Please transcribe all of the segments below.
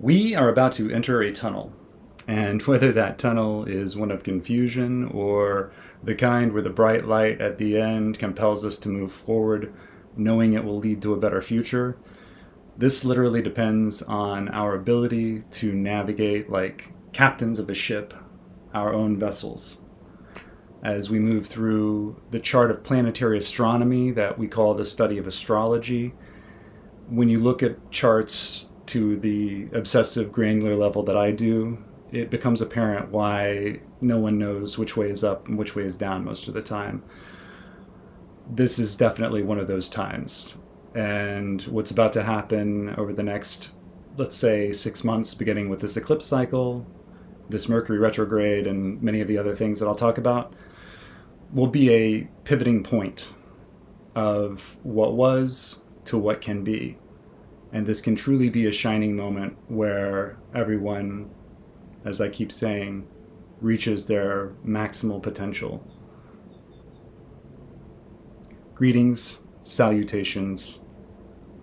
We are about to enter a tunnel, and whether that tunnel is one of confusion or the kind where the bright light at the end compels us to move forward, knowing it will lead to a better future, this literally depends on our ability to navigate like captains of a ship, our own vessels. As we move through the chart of planetary astronomy that we call the study of astrology, when you look at charts to the obsessive granular level that I do, it becomes apparent why no one knows which way is up and which way is down most of the time. This is definitely one of those times. And what's about to happen over the next, let's say, 6 months, beginning with this eclipse cycle, this Mercury retrograde, and many of the other things that I'll talk about, will be a pivoting point of what was to what can be. And this can truly be a shining moment where everyone, as I keep saying, reaches their maximal potential. Greetings, salutations,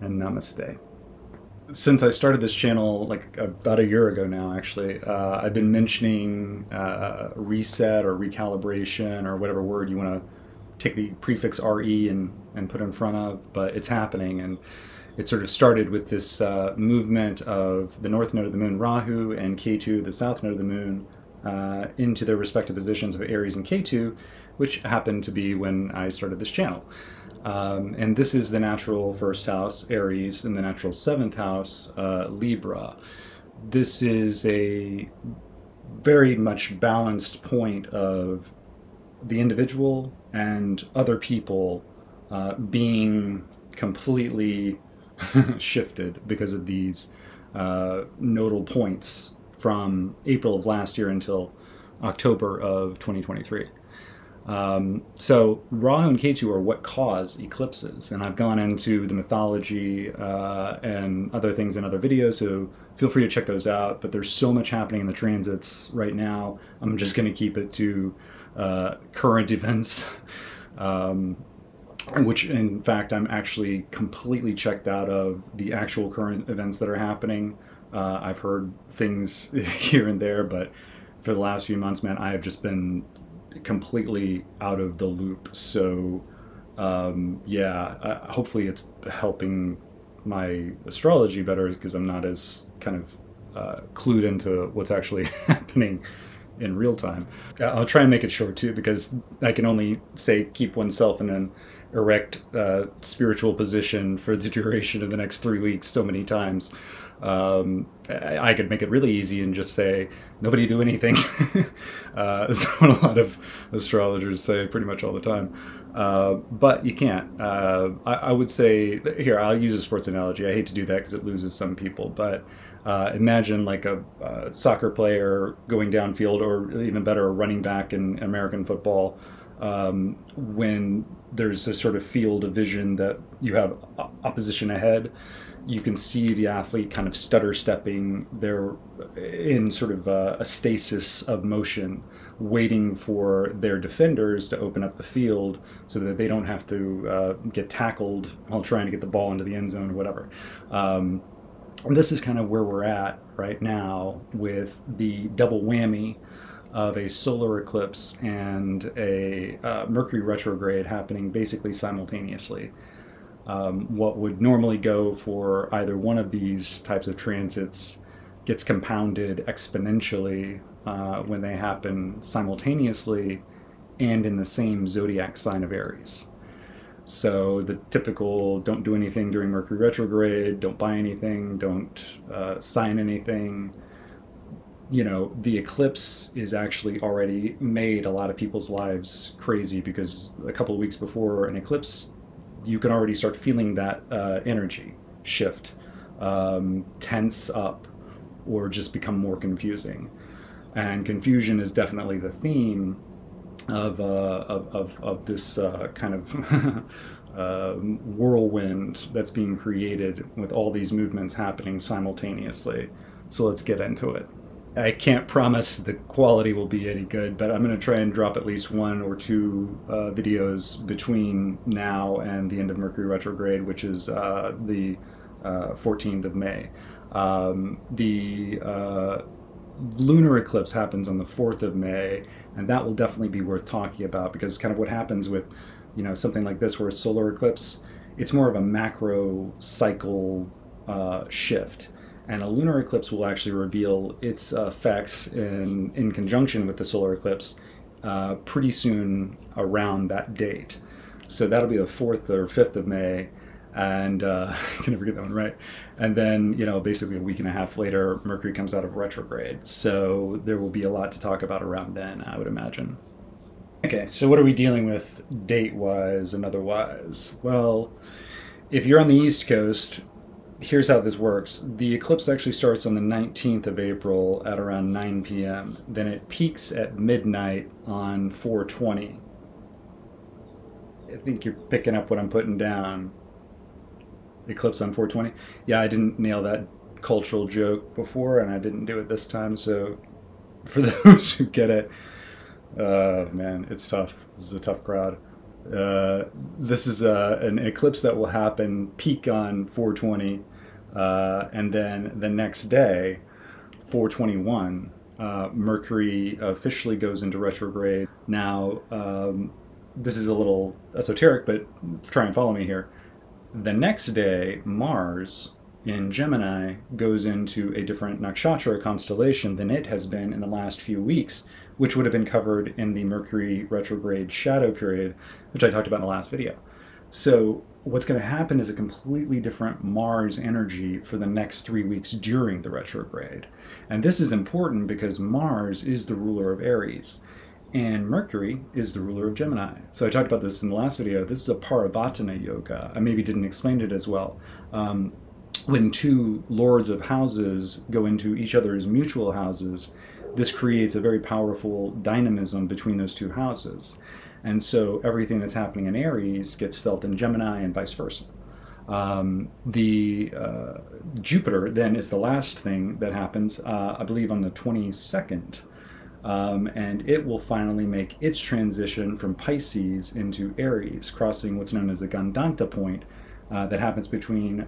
and namaste. Since I started this channel like about a year ago now, actually, I've been mentioning reset or recalibration or whatever word you want to take the prefix RE and put in front of, but it's happening. And it sort of started with this movement of the north node of the moon, Rahu, and Ketu, the south node of the moon, into their respective positions of Aries and Ketu, which happened to be when I started this channel. And this is the natural first house, Aries, and the natural seventh house, Libra. This is a very much balanced point of the individual and other people being completely shifted because of these nodal points from April of last year until October of 2023. So Rahu and Ketu are what cause eclipses, and I've gone into the mythology and other things in other videos, so feel free to check those out. But there's so much happening in the transits right now, I'm just going to keep it to current events, which in fact I'm actually completely checked out of the actual current events that are happening. I've heard things here and there, but for the last few months, man, I have just been completely out of the loop. So yeah, hopefully it's helping my astrology better because I'm not as kind of clued into what's actually happening in real time. I'll try and make it short too, because I can only say keep oneself in an erect spiritual position for the duration of the next 3 weeks so many times. I could make it really easy and just say, nobody do anything. That's what a lot of astrologers say pretty much all the time. But you can't. I would say, here, I'll use a sports analogy. I hate to do that because it loses some people, but imagine like a soccer player going downfield, or even better, a running back in American football. When there's a sort of field of vision that you have opposition ahead, you can see the athlete kind of stutter stepping. They're in sort of a stasis of motion, waiting for their defenders to open up the field so that they don't have to get tackled while trying to get the ball into the end zone or whatever. This is kind of where we're at right now with the double whammy of a solar eclipse and a Mercury retrograde happening basically simultaneously. What would normally go for either one of these types of transits gets compounded exponentially when they happen simultaneously and in the same zodiac sign of Aries. So the typical don't do anything during Mercury retrograde, don't buy anything, don't sign anything. You know, the eclipse is actually already made a lot of people's lives crazy, because a couple of weeks before an eclipse, you can already start feeling that energy shift, tense up, or just become more confusing. And confusion is definitely the theme of this kind of whirlwind that's being created with all these movements happening simultaneously. So let's get into it. I can't promise the quality will be any good, but I'm going to try and drop at least 1 or 2 videos between now and the end of Mercury retrograde, which is the 14th of May. The lunar eclipse happens on the 4th of May, and that will definitely be worth talking about, because kind of what happens with, something like this where a solar eclipse, it's more of a macro cycle shift. And a lunar eclipse will actually reveal its effects in conjunction with the solar eclipse pretty soon around that date. So that'll be the 4th or 5th of May. And I can never get that one right. And then, basically a week and a half later, Mercury comes out of retrograde. So there will be a lot to talk about around then, I would imagine. Okay, so what are we dealing with date-wise and otherwise? Well, if you're on the East Coast, here's how this works. The eclipse actually starts on the 19th of April at around 9 p.m. Then it peaks at midnight on 4/20. I think you're picking up what I'm putting down. Eclipse on 4/20. Yeah, I didn't nail that cultural joke before, and I didn't do it this time, so for those who get it, man, it's tough. This is a tough crowd. This is an eclipse that will happen, peak on 4/20, and then the next day, 4/21, Mercury officially goes into retrograde. Now, this is a little esoteric, but try and follow me here. The next day, Mars in Gemini goes into a different nakshatra constellation than it has been in the last few weeks, which would have been covered in the Mercury retrograde shadow period, which I talked about in the last video. So what's going to happen is a completely different Mars energy for the next 3 weeks during the retrograde. And this is important because Mars is the ruler of Aries, and Mercury is the ruler of Gemini. So I talked about this in the last video. This is a Paravatana yoga. I maybe didn't explain it as well. When two lords of houses go into each other's mutual houses, this creates a very powerful dynamism between those two houses. And so everything that's happening in Aries gets felt in Gemini and vice versa. Jupiter then is the last thing that happens, I believe on the 22nd. And it will finally make its transition from Pisces into Aries, crossing what's known as the Gandanta point that happens between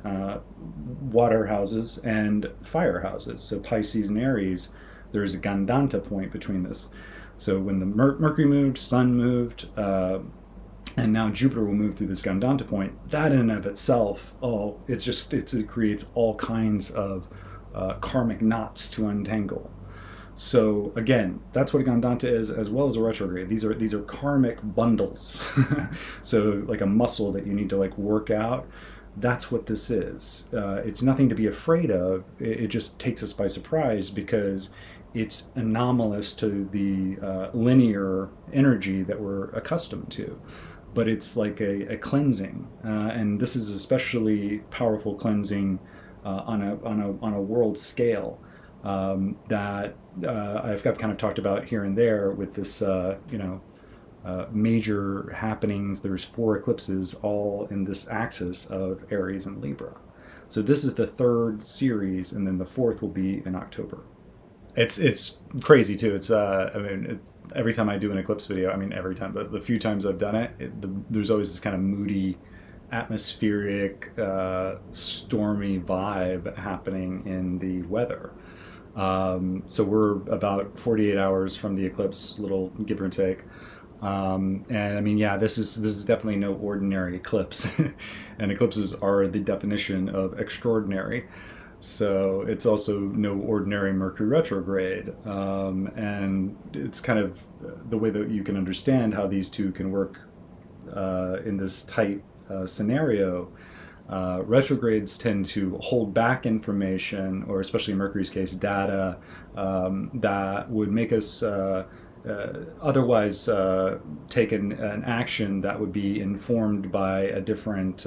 water houses and fire houses. So Pisces and Aries, there's a Gandanta point between this. So when the Mercury moved, Sun moved, and now Jupiter will move through this Gandanta point, that in and of itself, it creates all kinds of karmic knots to untangle. So again, that's what a Gandanta is, as well as a retrograde. These are karmic bundles. So like a muscle that you need to work out. That's what this is. It's nothing to be afraid of. It just takes us by surprise because it's anomalous to the linear energy that we're accustomed to. But it's like a cleansing, and this is especially powerful cleansing on a world scale. That I've kind of talked about here and there with this, major happenings. There's 4 eclipses all in this axis of Aries and Libra. So this is the 3rd series, and then the 4th will be in October. It's crazy too. It's every time I do an eclipse video, every time, but the few times I've done it, there's always this kind of moody, atmospheric, stormy vibe happening in the weather. So we're about 48 hours from the eclipse, little give or take. This is definitely no ordinary eclipse. And eclipses are the definition of extraordinary. So it's also no ordinary Mercury retrograde. And it's kind of the way that you can understand how these two can work in this tight scenario. Retrogrades tend to hold back information, or especially in Mercury's case, data that would make us otherwise take an action that would be informed by a different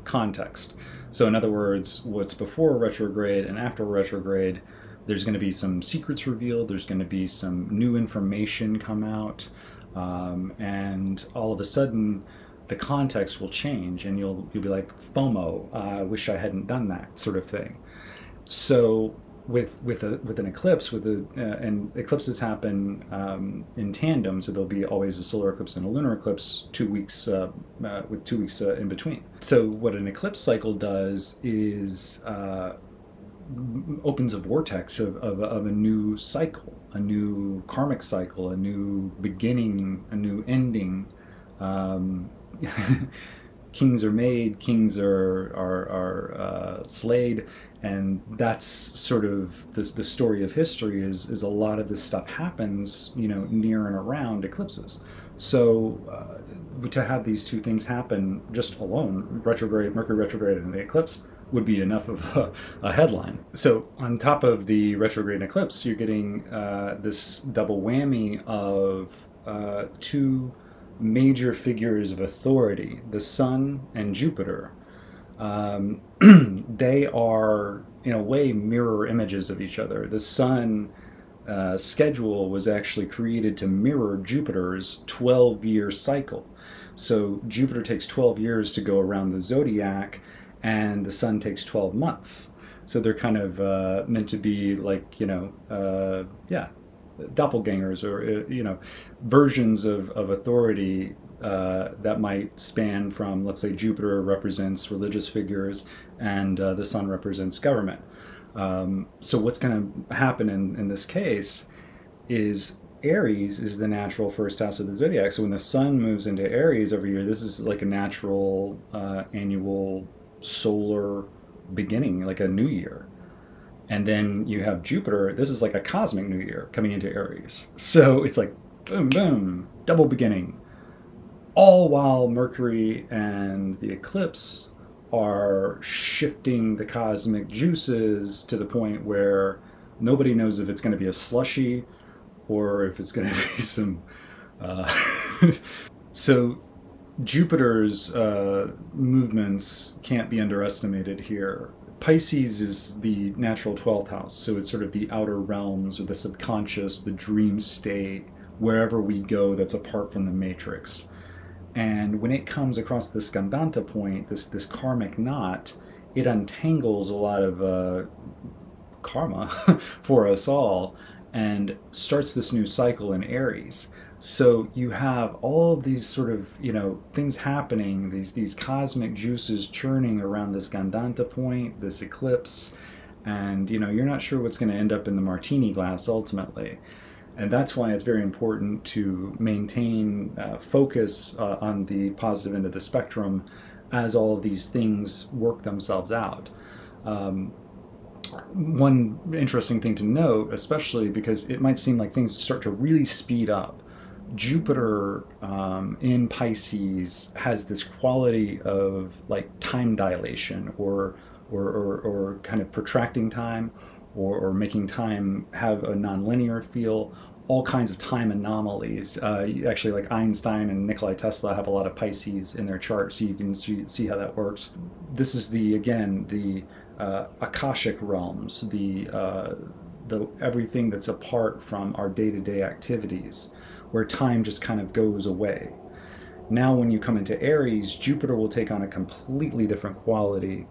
context. So in other words, what's before retrograde and after retrograde, there's going to be some secrets revealed, there's going to be some new information come out, and all of a sudden the context will change, and you'll be like, FOMO, I wish I hadn't done that, sort of thing. So with an eclipse, and eclipses happen in tandem, so there'll be always a solar eclipse and a lunar eclipse 2 weeks with 2 weeks in between. So what an eclipse cycle does is opens a vortex of a new cycle, a new karmic cycle, a new beginning, a new ending. Um, Kings are made, kings are slayed, and that's sort of the story of history. Is a lot of this stuff happens, near and around eclipses. So to have these two things happen just alone, retrograde, Mercury retrograde, and the eclipse, would be enough of a headline. So on top of the retrograde and eclipse, you're getting this double whammy of two major figures of authority, the Sun and Jupiter. They are, in a way, mirror images of each other. The Sun schedule was actually created to mirror Jupiter's 12-year cycle. So Jupiter takes 12 years to go around the zodiac, and the Sun takes 12 months. So they're kind of meant to be like, doppelgangers, or versions of authority that might span from, let's say, Jupiter represents religious figures, and the Sun represents government. So what's going to happen in this case is Aries is the natural first house of the zodiac. So when the Sun moves into Aries every year, this is like a natural annual solar beginning, like a new year. And then you have Jupiter, this is like a cosmic new year coming into Aries. So it's like boom, boom, double beginning. All while Mercury and the eclipse are shifting the cosmic juices to the point where nobody knows if it's going to be a slushy or if it's going to be some... So Jupiter's movements can't be underestimated here. Pisces is the natural 12th house, so it's sort of the outer realms, or the subconscious, the dream state, wherever we go that's apart from the matrix. And when it comes across the Skandanta point, this karmic knot, it untangles a lot of karma for us all and starts this new cycle in Aries. So you have all these sort of, things happening, these cosmic juices churning around this Skandanta point, this eclipse, and, you're not sure what's going to end up in the martini glass ultimately. And that's why it's very important to maintain focus on the positive end of the spectrum as all of these things work themselves out. One interesting thing to note, especially because it might seem like things start to really speed up, Jupiter in Pisces has this quality of like time dilation, or kind of protracting time, or making time have a nonlinear feel, all kinds of time anomalies. Actually, like Einstein and Nikola Tesla have a lot of Pisces in their chart, so you can see how that works. This is the Akashic realms, the everything that's apart from our day-to-day activities, where time just kind of goes away. Now when you come into Aries, Jupiter will take on a completely different quality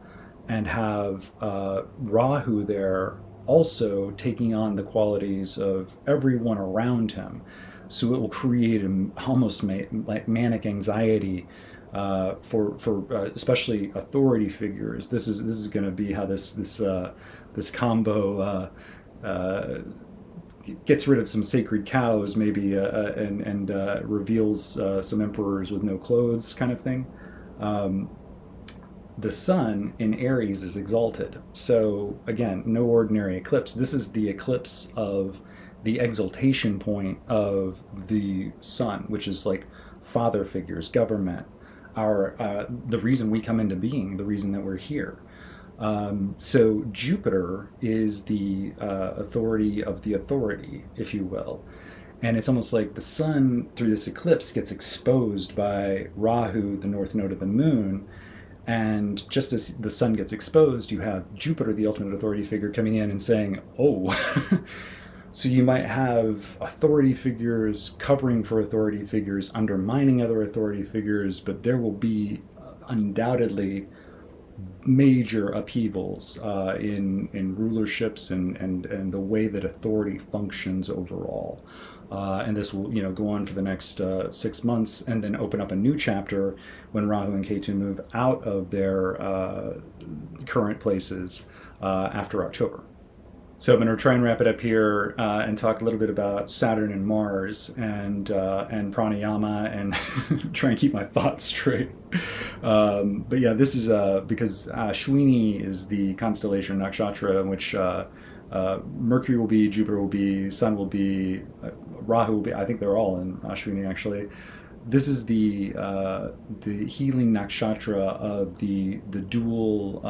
and have Rahu there also taking on the qualities of everyone around him. So it will create almost like manic anxiety for especially authority figures. This is going to be how this combo gets rid of some sacred cows, maybe, and reveals some emperors with no clothes, kind of thing. The Sun in Aries is exalted. So again, no ordinary eclipse. This is the eclipse of the exaltation point of the Sun, which is like father figures, government, the reason we come into being, the reason that we're here. So Jupiter is the authority of the authority, if you will. And it's almost like the Sun, through this eclipse, gets exposed by Rahu, the north node of the moon. And just as the Sun gets exposed, you have Jupiter, the ultimate authority figure, coming in and saying, oh. So you might have authority figures covering for authority figures, undermining other authority figures, but there will be undoubtedly major upheavals in rulerships and the way that authority functions overall. And this will, go on for the next 6 months, and then open up a new chapter when Rahu and Ketu move out of their current places after October. So I'm going to try and wrap it up here and talk a little bit about Saturn and Mars and pranayama and try and keep my thoughts straight. But yeah, this is because Ashwini is the constellation nakshatra in which Mercury will be, Jupiter will be, Sun will be, Rahu will be. I think they're all in Ashwini actually. This is the healing nakshatra of the dual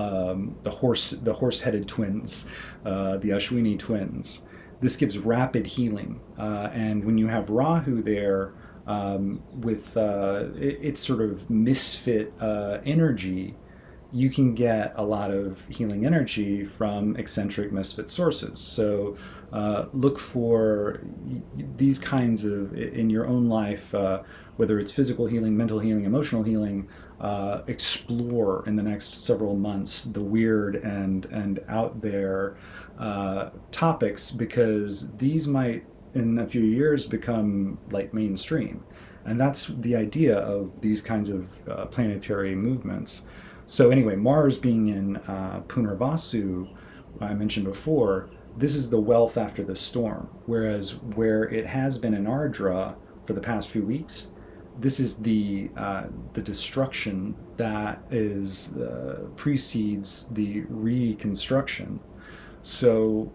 the horse-headed twins, the Ashwini twins. This gives rapid healing, and when you have Rahu there with its sort of misfit energy, you can get a lot of healing energy from eccentric misfit sources. So look for these kinds of, in your own life, whether it's physical healing, mental healing, emotional healing, explore in the next several months the weird and out there topics, because these might in a few years become like mainstream. And that's the idea of these kinds of planetary movements. So anyway, Mars being in Punarvasu, I mentioned before, this is the wealth after the storm. Whereas where it has been in Ardra for the past few weeks, this is the destruction that is precedes the reconstruction. So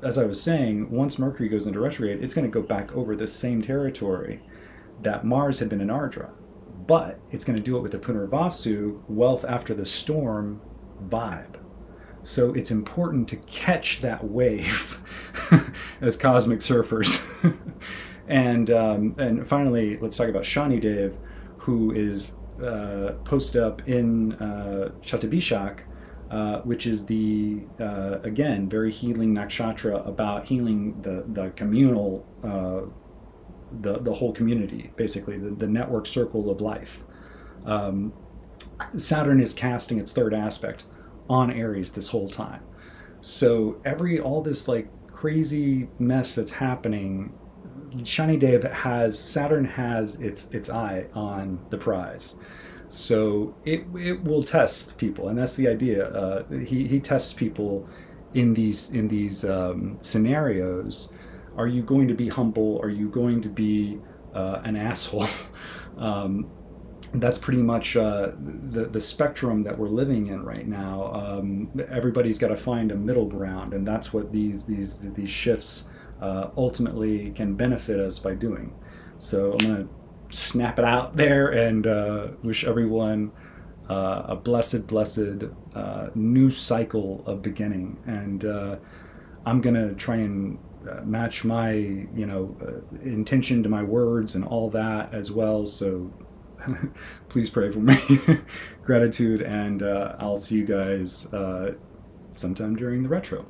as I was saying, once Mercury goes into retrograde, it's going to go back over the same territory that Mars had been in Ardra. But it's going to do it with the Punarvasu, wealth after the storm vibe. So it's important to catch that wave as cosmic surfers. And finally, let's talk about Shani Dev, who is posted up in Shatabishak, which is the, again, very healing nakshatra about healing the communal the whole community, basically, the network circle of life. Saturn is casting its third aspect on Aries this whole time. So all this like crazy mess that's happening, Shani Dev Saturn has its eye on the prize. So it will test people, and that's the idea. He tests people in these scenarios. Are you going to be humble? Are you going to be an asshole? That's pretty much the spectrum that we're living in right now. Everybody's got to find a middle ground, and that's what these shifts ultimately can benefit us by doing. So I'm going to snap it out there and wish everyone a blessed new cycle of beginning. And I'm going to try and match my intention to my words and all that as well, so please pray for me. Gratitude, and I'll see you guys sometime during the retro.